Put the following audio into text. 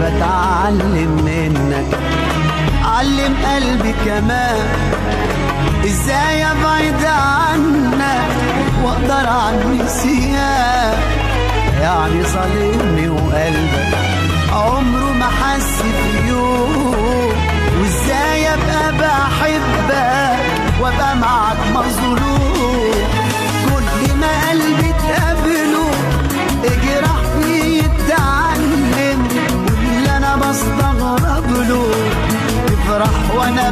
بتعلم منك. علم قلبي كمان ازاي ابعد عنك واقدر عن نسيان. يعني ظالمني وقلبك عمره ما حس في يوم، وازاي ابقى بحبك وابقى معك مظلوم. كل ما قلبي تقابله اجرح فيه يتعلم، واللي انا بستغرب له تفرح وانا